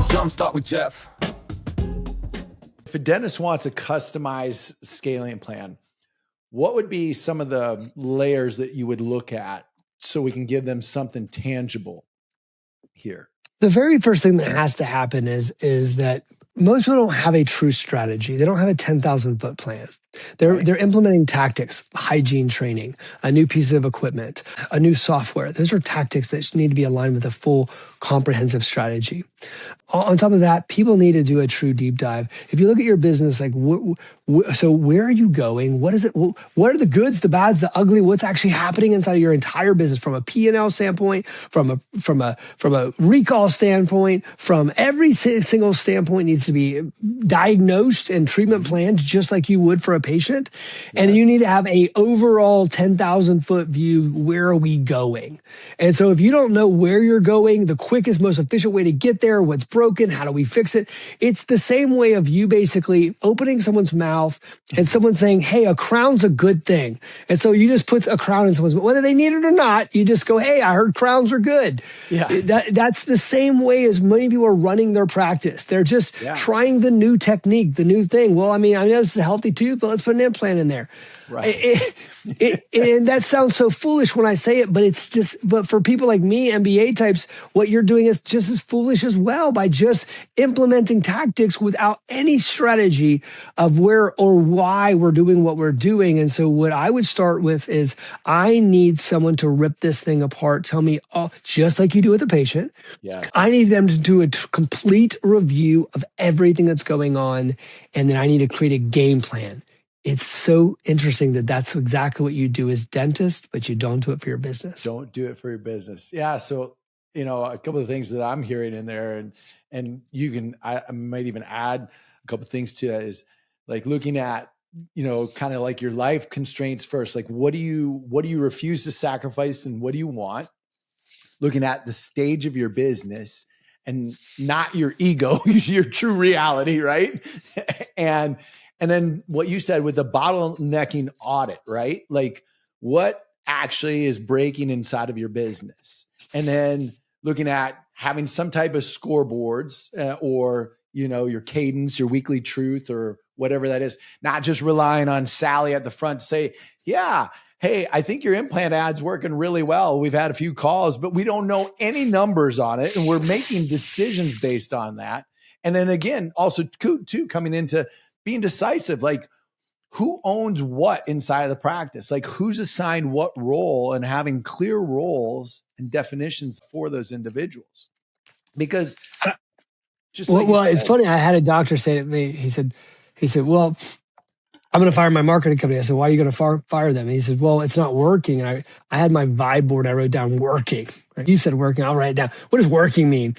Jumpstart with Jeff. If a dentist wants a customized scaling plan, what would be some of the layers that you would look at so we can give them something tangible here? The very first thing that has to happen is that most people don't have a true strategy. They don't have a 10,000-foot plan. They're implementing tactics, hygiene training, a new piece of equipment, a new software. Those are tactics that need to be aligned with a full comprehensive strategy. On top of that, people need to do a true deep dive. If you look at your business, like, so where are you going? What is it? What are the goods, the bads, the ugly? What's actually happening inside of your entire business from a P&L standpoint, from a recall standpoint, from every single standpoint needs to be diagnosed and treatment planned just like you would for a patient. And you need to have a overall 10,000-foot view. Where are we going? And so if you don't know where you're going, the quickest, most efficient way to get there, what's broken, how do we fix it? It's the same way of you basically opening someone's mouth and someone saying, hey, a crown's a good thing. And so you just put a crown in someone's mouth, whether they need it or not, you just go, hey, I heard crowns are good. Yeah. That's the same way as many people are running their practice. They're just trying the new technique, the new thing. Well, I mean, I know this is a healthy tooth, but let's put an implant in there. Right. And that sounds so foolish when I say it, but for people like me, MBA types, what you're doing is just as foolish as well by just implementing tactics without any strategy of where or why we're doing what we're doing. And so what I would start with is I need someone to rip this thing apart. Tell me, just like you do with a patient. Yes. I need them to do a complete review of everything that's going on. And then I need to create a game plan. It's so interesting that that's exactly what you do as dentist, but you don't do it for your business. Don't do it for your business. Yeah. So, a couple of things that I'm hearing in there, and you can, I might even add a couple of things to that is like looking at, kind of like your life constraints first. Like, what do you refuse to sacrifice and what do you want? Looking at the stage of your business and not your ego, your true reality. Right. And then what you said with the bottlenecking audit, right? Like what actually is breaking inside of your business? And then looking at having some type of scoreboards or, your cadence, your weekly truth or whatever that is, not just relying on Sally at the front to say, yeah, hey, I think your implant ad's working really well. We've had a few calls, but we don't know any numbers on it. And we're making decisions based on that. And then again, also too, coming into being decisive, like who owns what inside of the practice, like who's assigned what role and having clear roles and definitions for those individuals. Because it's funny. I had a doctor say to me, he said, well, I'm going to fire my marketing company. I said, why are you going to fire them? And he said, well, it's not working. I had my vibe board. I wrote down working. You said working. I'll write it down. What does working mean?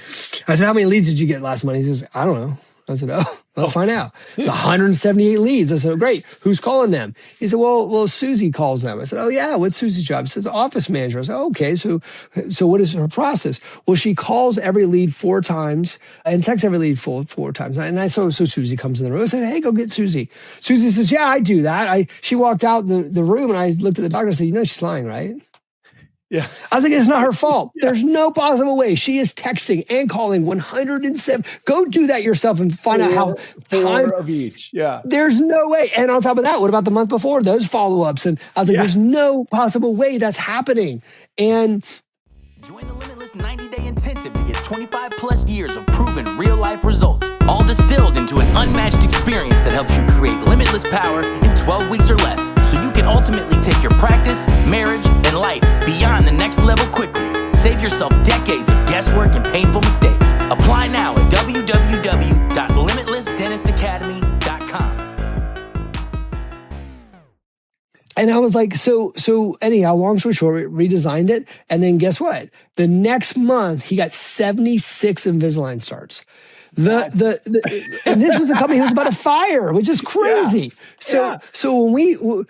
I said, how many leads did you get last month? He says, I don't know. I said, let's find out. It's 178 leads. I said, great. Who's calling them? He said, well, Susie calls them. I said, oh yeah. What's Susie's job? He says, office manager. I said, okay. So what is her process? Well, she calls every lead 4 times and texts every lead 4 times. And so Susie comes in the room. I said, hey, go get Susie. Susie says, yeah, I do that. She walked out the room and I looked at the doctor and said, she's lying, right? Yeah. I was like, it's not her fault. Yeah. There's no possible way. She is texting and calling 107. Go do that yourself and find out how. 4 of each. Yeah. There's no way. And on top of that, what about the month before? Those follow-ups. And I was like, there's no possible way that's happening. And join the Limitless 90-day intensive to get 25 plus years of proven real-life results, all distilled into an unmatched experience that helps you create limitless power in 12 weeks or less, so you can ultimately take your practice, marriage, and life beyond the next level quickly. Save yourself decades of guesswork and painful mistakes. Apply now at www.limitlessdentistacademy.com. And I was like, so anyhow, long story short, we redesigned it. And then guess what? The next month, he got 76 Invisalign starts. And this was a company he was about to fire, which is crazy. Yeah. So when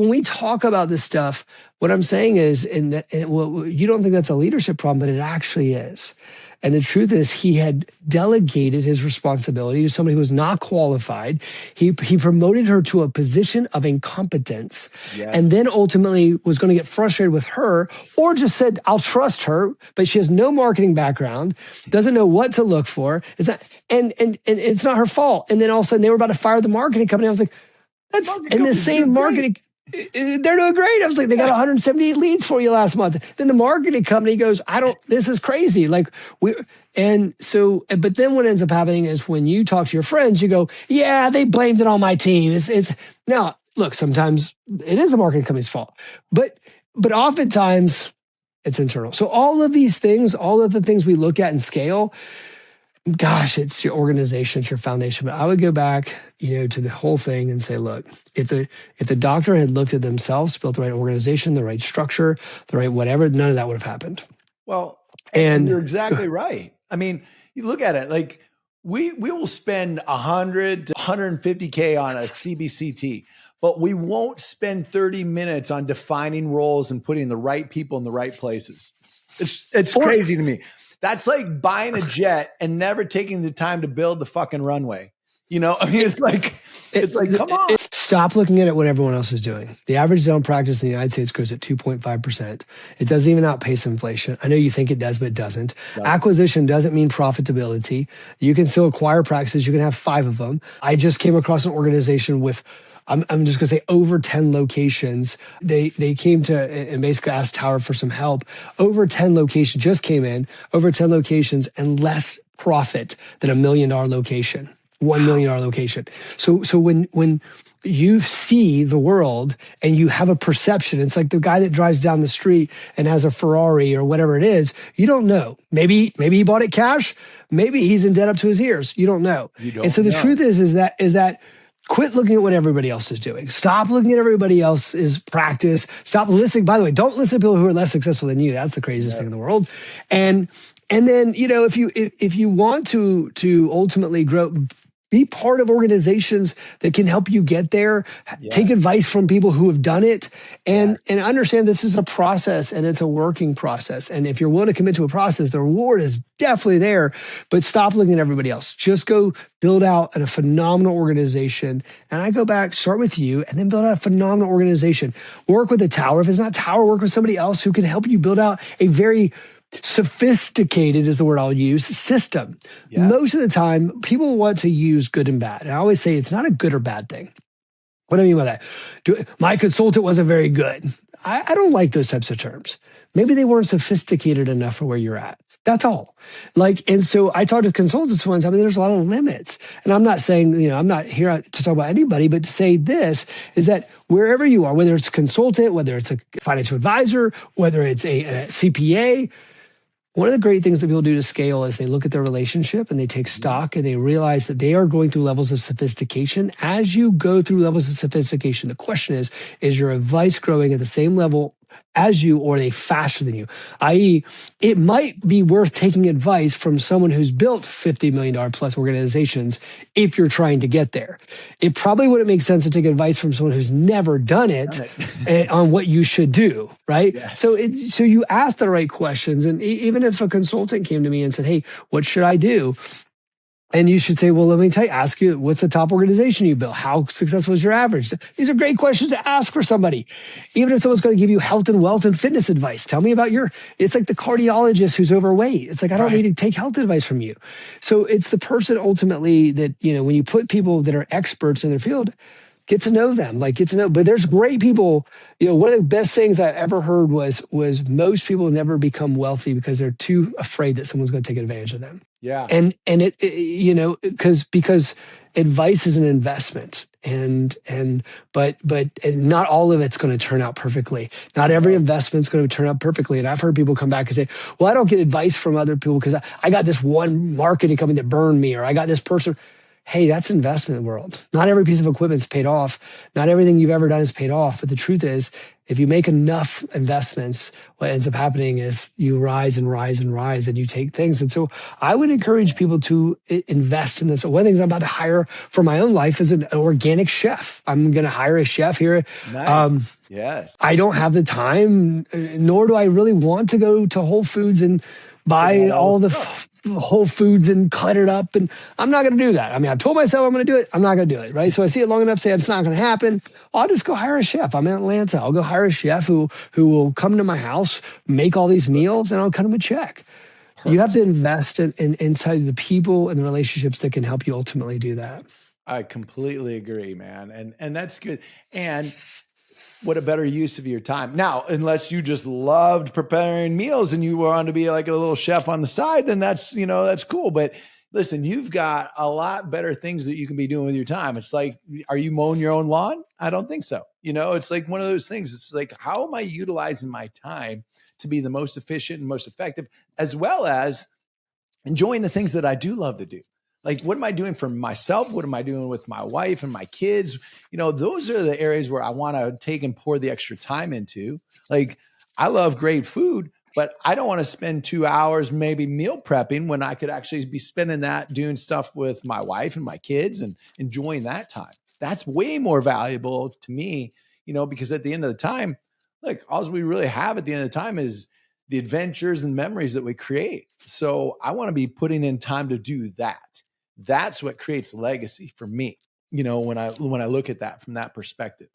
we talk about this stuff, what I'm saying is, you don't think that's a leadership problem, but it actually is. And the truth is, he had delegated his responsibility to somebody who was not qualified. He promoted her to a position of incompetence, and then ultimately was going to get frustrated with her, or just said, I'll trust her, but she has no marketing background, doesn't know what to look for. It's not, and it's not her fault. And then all of a sudden they were about to fire the marketing company. I was like, that's in the same marketing. They're doing great. I was like, they got 178 leads for you last month. Then the marketing company goes, this is crazy. But then what ends up happening is when you talk to your friends, you go, yeah, they blamed it on my team. It's now look, sometimes it is the marketing company's fault, but oftentimes it's internal. So all of these things, all of the things we look at and scale, gosh, it's your organization, it's your foundation. But I would go back, to the whole thing and say, look, if the doctor had looked at themselves, built the right organization, the right structure, the right whatever, none of that would have happened. Well, and you're exactly right. I mean, you look at it like we will spend 100 to 150K on a CBCT, but we won't spend 30 minutes on defining roles and putting the right people in the right places. It's crazy to me. That's like buying a jet and never taking the time to build the fucking runway. It's like, come on. Stop looking at what everyone else is doing. The average dental practice in the United States grows at 2.5%. It doesn't even outpace inflation. I know you think it does, but it doesn't. Acquisition doesn't mean profitability. You can still acquire practices. You can have 5 of them. I just came across an organization with, I'm just going to say, over 10 locations. They came to and basically asked Tower for some help. Over 10 locations just came in, over 10 locations, and less profit than $1 million location, $1 million location. So when you see the world and you have a perception, it's like the guy that drives down the street and has a Ferrari or whatever it is, you don't know. Maybe he bought it cash. Maybe he's in debt up to his ears. You don't know. And so the truth is that quit looking at what everybody else is doing. Stop looking at everybody else's practice. Stop listening. By the way, don't listen to people who are less successful than you. That's the craziest thing in the world. And then, if you want to ultimately grow, be part of organizations that can help you get there. Take advice from people who have done it, and understand this is a process and it's a working process. And if you're willing to commit to a process, the reward is definitely there. But stop looking at everybody else. Just go build out a phenomenal organization. And I go back, start with you, and then build out a phenomenal organization. Work with a Tower. If it's not Tower, work with somebody else who can help you build out a very sophisticated, is the word I'll use, system. Most of the time, people want to use good and bad. And I always say it's not a good or bad thing. What do I mean by that? My consultant wasn't very good. I don't like those types of terms. Maybe they weren't sophisticated enough for where you're at. That's all. And so I talked to consultants once. I mean, there's a lot of limits. And I'm not saying, I'm not here to talk about anybody, but to say this is that wherever you are, whether it's a consultant, whether it's a financial advisor, whether it's a CPA, one of the great things that people do to scale is they look at their relationship and they take stock and they realize that they are going through levels of sophistication. As you go through levels of sophistication, the question is your advice growing at the same level as you, or are they faster than you? I.e., it might be worth taking advice from someone who's built $50 million plus organizations if you're trying to get there. It probably wouldn't make sense to take advice from someone who's never done it on what you should do, right? Yes. So you ask the right questions. And even if a consultant came to me and said, hey, what should I do? And you should say, well, let me ask you, what's the top organization you built? How successful is your average? These are great questions to ask for somebody. Even if someone's going to give you health and wealth and fitness advice, tell me about it's like the cardiologist who's overweight. It's like, I don't need to take health advice from you. So it's the person ultimately that, when you put people that are experts in their field, get to know them, but there's great people. One of the best things I ever heard was most people never become wealthy because they're too afraid that someone's going to take advantage of them. Yeah. And because advice is an investment but not all of it's going to turn out perfectly. Not every investment's going to turn out perfectly. And I've heard people come back and say, well, I don't get advice from other people because I got this one marketing company that burned me, or I got this person. Hey, that's investment in the world. Not every piece of equipment's paid off. Not everything you've ever done is paid off. But the truth is, if you make enough investments, what ends up happening is you rise and rise and rise and you take things. And so I would encourage people to invest in this. So one of the things I'm about to hire for my own life is an organic chef. I'm going to hire a chef here. Yes. I don't have the time, nor do I really want to go to Whole Foods and buy all the stuff. Whole Foods and clutter it up. And I'm not going to do that. I mean, I told myself I'm going to do it. I'm not going to do it. Right. So I see it long enough, say it's not going to happen. I'll just go hire a chef. I'm in Atlanta. I'll go hire a chef who will come to my house, make all these meals, and I'll cut him a check. Perfect. You have to invest inside the people and the relationships that can help you ultimately do that. I completely agree, man. And that's good. And what a better use of your time. Now, unless you just loved preparing meals and you wanted to be like a little chef on the side, then that's cool. But listen, you've got a lot better things that you can be doing with your time. It's like, are you mowing your own lawn? I don't think so. It's like one of those things. It's like, how am I utilizing my time to be the most efficient and most effective, as well as enjoying the things that I do love to do? Like, what am I doing for myself? What am I doing with my wife and my kids? Those are the areas where I want to take and pour the extra time into. Like, I love great food, but I don't want to spend 2 hours maybe meal prepping when I could actually be spending that doing stuff with my wife and my kids and enjoying that time. That's way more valuable to me, because at the end of the time, look, all we really have at the end of the time is the adventures and memories that we create. So I want to be putting in time to do that. That's what creates legacy for me, when I look at that from that perspective.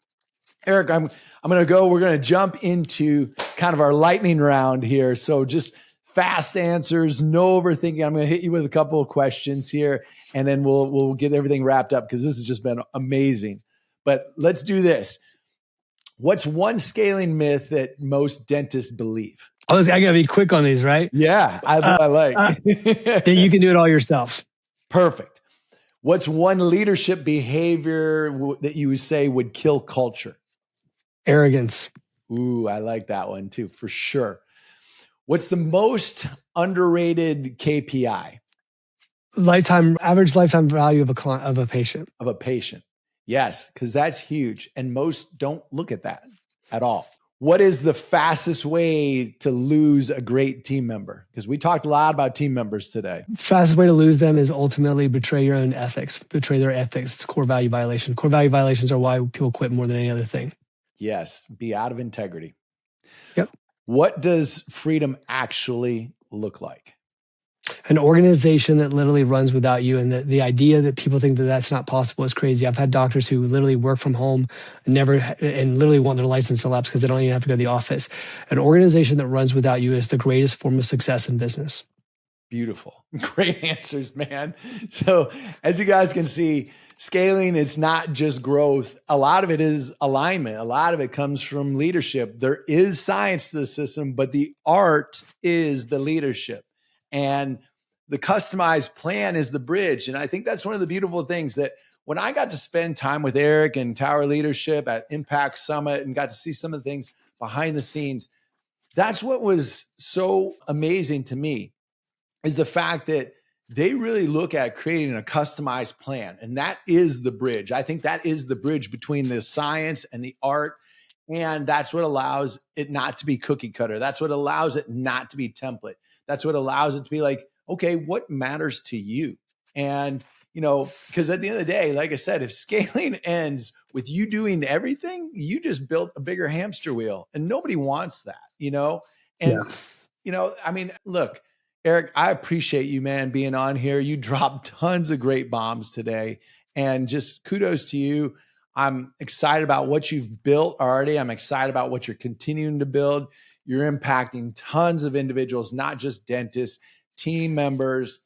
Eric, I'm going to go. We're going to jump into kind of our lightning round here. So just fast answers, no overthinking. I'm going to hit you with a couple of questions here, and then we'll get everything wrapped up because this has just been amazing. But let's do this. What's one scaling myth that most dentists believe? I got to be quick on these, right? Yeah, I like. That you can do it all yourself. Perfect. What's one leadership behavior that you would say would kill culture? Arrogance. Ooh, I like that one too, for sure. What's the most underrated KPI? Average lifetime value of a patient. Of a patient. Yes, because that's huge. And most don't look at that at all. What is the fastest way to lose a great team member? Because we talked a lot about team members today. Fastest way to lose them is ultimately betray your own ethics, betray their ethics. It's a core value violation. Core value violations are why people quit more than any other thing. Yes, be out of integrity. Yep. What does freedom actually look like? An organization that literally runs without you. And the idea that people think that that's not possible is crazy. I've had doctors who literally work from home and literally want their license to lapse because they don't even have to go to the office. An organization that runs without you is the greatest form of success in business. Beautiful. Great answers, man. So as you guys can see, scaling is not just growth. A lot of it is alignment. A lot of it comes from leadership. There is science to the system, but the art is the leadership. And the customized plan is the bridge. And I think that's one of the beautiful things that when I got to spend time with Eric and Tower Leadership at Impact Summit and got to see some of the things behind the scenes, that's what was so amazing to me, is the fact that they really look at creating a customized plan. And that is the bridge. I think that is the bridge between the science and the art. And that's what allows it not to be cookie cutter. That's what allows it not to be template. That's what allows it to be like, okay, what matters to you? And, because at the end of the day, like I said, if scaling ends with you doing everything, you just built a bigger hamster wheel and nobody wants that, And, I mean, look, Eric, I appreciate you, man, being on here. You dropped tons of great bombs today, and just kudos to you. I'm excited about what you've built already. I'm excited about what you're continuing to build. You're impacting tons of individuals, not just dentists, team members,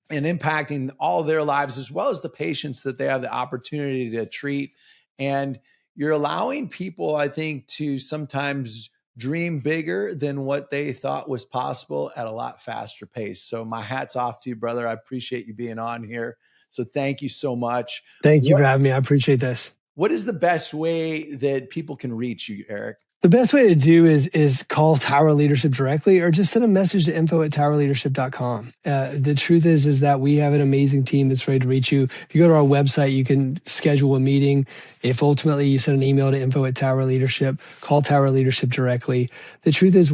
and impacting all their lives, as well as the patients that they have the opportunity to treat. And you're allowing people, I think, to sometimes dream bigger than what they thought was possible at a lot faster pace. So my hat's off to you, brother. I appreciate you being on here. So thank you so much. Thank you for having me. I appreciate this. What is the best way that people can reach you, Eric? The best way to do is call Tower Leadership directly, or just send a message to info@towerleadership.com. The truth is that we have an amazing team that's ready to reach you. If you go to our website, you can schedule a meeting. If ultimately you send an email to info@towerleadership, call Tower Leadership directly. The truth is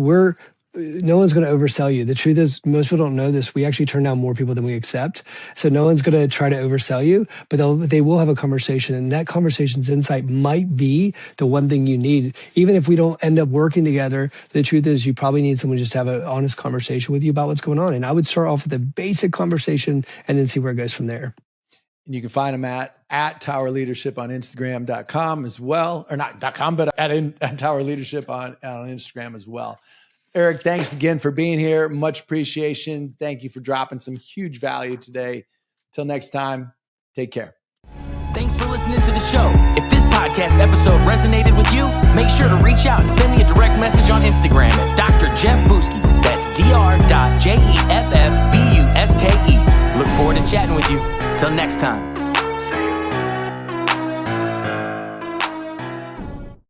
no one's going to oversell you. The truth is, most people don't know this. We actually turn down more people than we accept. So no one's going to try to oversell you, but they will have a conversation, and that conversation's insight might be the one thing you need. Even if we don't end up working together, the truth is you probably need someone just to have an honest conversation with you about what's going on. And I would start off with a basic conversation and then see where it goes from there. And you can find them at Tower Leadership on Instagram.com as well, or not .com, but at Tower Leadership on Instagram as well. Eric, thanks again for being here. Much appreciation. Thank you for dropping some huge value today. Until next time, take care. Thanks for listening to the show. If this podcast episode resonated with you, make sure to reach out and send me a direct message on Instagram at Dr. Jeff Buske. That's dr.jeffbuske. Look forward to chatting with you. Till next time.